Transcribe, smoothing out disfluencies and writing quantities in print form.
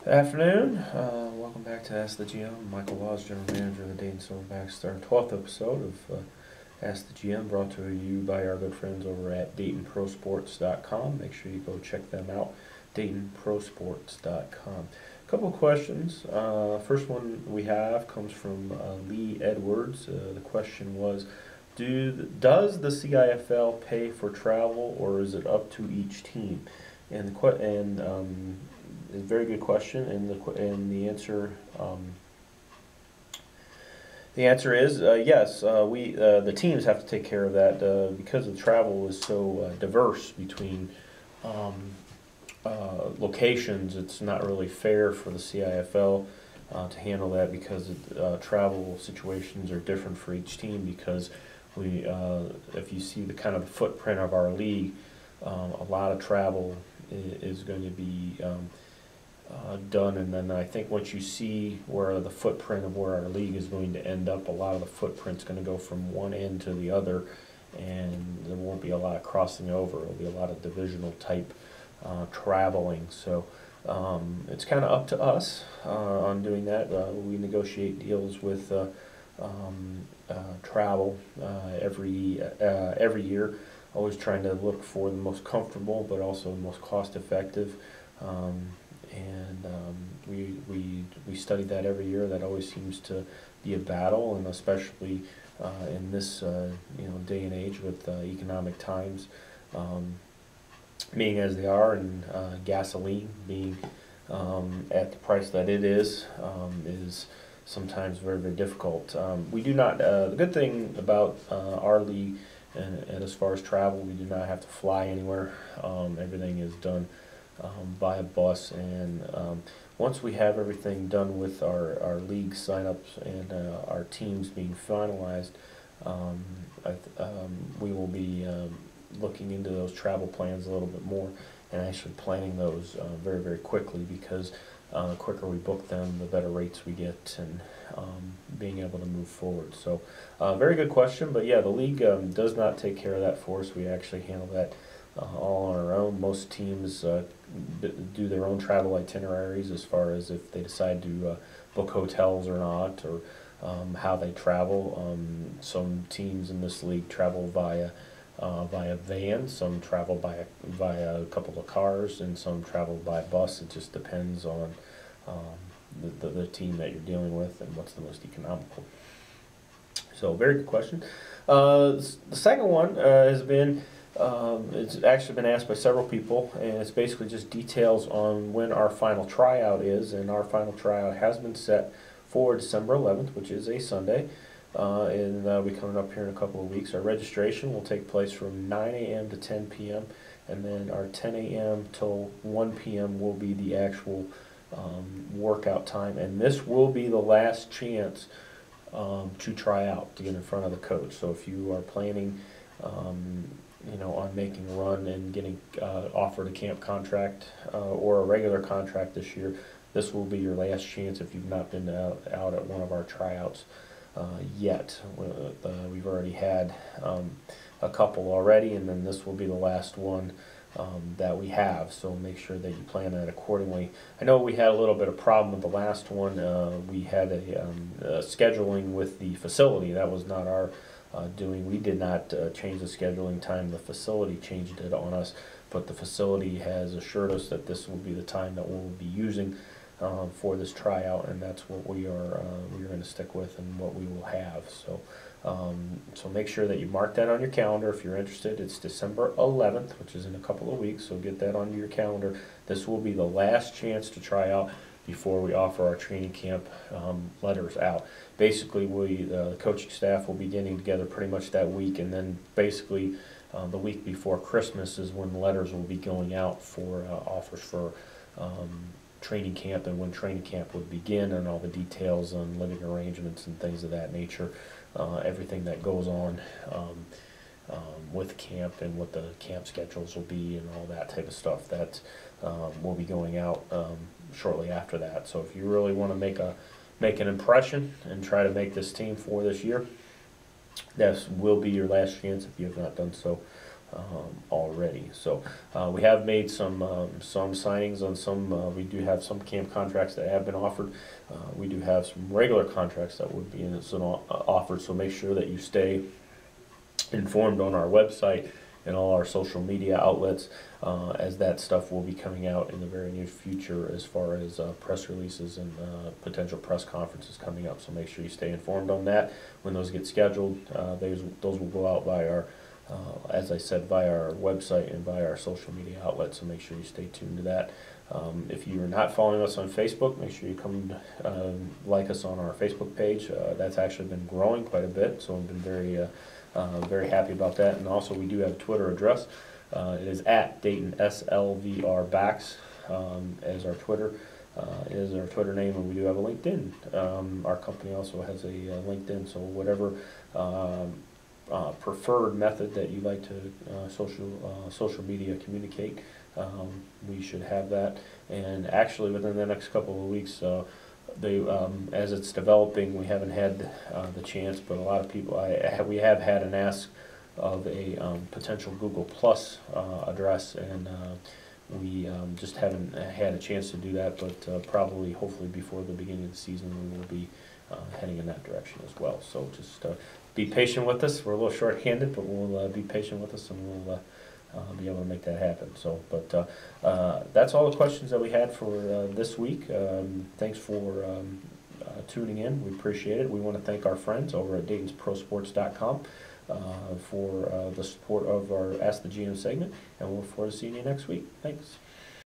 Good afternoon. Welcome back to Ask the GM. I'm Michael Laws, General Manager of the Dayton Silverbacks. Our 12th episode of Ask the GM, brought to you by our good friends over at DaytonProSports.com. Make sure you go check them out, DaytonProSports.com. A couple of questions. First one we have comes from Lee Edwards. The question was, does the CIFL pay for travel, or is it up to each team? And a very good question, and the answer is yes. We the teams have to take care of that because the travel is so diverse between um, locations. It's not really fair for the CIFL to handle that because travel situations are different for each team. Because if you see the kind of the footprint of our league, a lot of travel is going to be done, and then I think once you see where the footprint of where our league is going to end up, a lot of the footprint's going to go from one end to the other, and there won't be a lot of crossing over. It'll be a lot of divisional type traveling. So it's kind of up to us on doing that. We negotiate deals with travel every year, always trying to look for the most comfortable but also the most cost effective. We study that every year. That always seems to be a battle, and especially in this day and age with economic times being as they are, and gasoline being at the price that it is sometimes very, very difficult. We do not. The good thing about our league, and as far as travel, we do not have to fly anywhere. Everything is done by a bus, and once we have everything done with our league signups and our teams being finalized, we will be looking into those travel plans a little bit more and actually planning those very, very quickly, because the quicker we book them, the better rates we get, and being able to move forward. So very good question, but yeah, the league does not take care of that for us. We actually handle that all on our own. Most teams do their own travel itineraries as far as if they decide to book hotels or not, or how they travel. Some teams in this league travel via van, some travel via a couple of cars, and some travel by bus. It just depends on the team that you're dealing with and what's the most economical. So very good question. The second one has been, it's actually been asked by several people, and it's basically just details on when our final tryout is, and our final tryout has been set for December 11th, which is a Sunday, and we'll be coming up here in a couple of weeks. Our registration will take place from 9 a.m. to 10 p.m., and then our 10 a.m. till 1 p.m. will be the actual workout time, and this will be the last chance to try out, to get in front of the coach. So if you are planning on making a run and getting offered a camp contract or a regular contract this year, this will be your last chance if you've not been out at one of our tryouts yet. We've already had a couple already, and then this will be the last one that we have, so make sure that you plan that accordingly. I know we had a little bit of problem with the last one. We had a scheduling with the facility. That was not our doing. We did not change the scheduling time. The facility changed it on us, but the facility has assured us that this will be the time that we'll be using for this tryout, and that's what we're going to stick with and what we will have. So make sure that you mark that on your calendar if you're interested. It's December 11th, which is in a couple of weeks, so get that onto your calendar. This will be the last chance to try out before we offer our training camp letters out. Basically, the coaching staff will be getting together pretty much that week, and then basically the week before Christmas is when letters will be going out for offers for training camp, and when training camp would begin, and all the details on living arrangements and things of that nature. Everything that goes on with camp, and what the camp schedules will be, and all that type of stuff that will be going out shortly after that. So if you really want to make an impression and try to make this team for this year, this will be your last chance if you have not done so already. So we have made some signings on some. We do have some camp contracts that have been offered. We do have some regular contracts that would be offered. So make sure that you stay informed on our website and all our social media outlets, as that stuff will be coming out in the very near future as far as press releases and potential press conferences coming up. So make sure you stay informed on that. When those get scheduled, those will go out by our, as I said, via our website and via our social media outlets. So make sure you stay tuned to that. If you're not following us on Facebook, make sure you come like us on our Facebook page. That's actually been growing quite a bit, so I've been very happy about that. And also, we do have a Twitter address. It is at Dayton SLVR Backs as our Twitter. Is our Twitter name, and we do have a LinkedIn. Our company also has a LinkedIn, so whatever preferred method that you like to social media communicate, we should have that. And actually, within the next couple of weeks, as it's developing, we haven't had the chance, but a lot of people, we have had an ask of a potential Google Plus address, and we just haven't had a chance to do that, but probably, hopefully, before the beginning of the season, we will be heading in that direction as well. So just be patient with us. We're a little short-handed, but we'll be patient with us, and we'll be able to make that happen. So, but that's all the questions that we had for this week. Thanks for tuning in. We appreciate it. We want to thank our friends over at Dayton'sProSports.com for the support of our Ask the GM segment, and we'll look forward to seeing you next week. Thanks.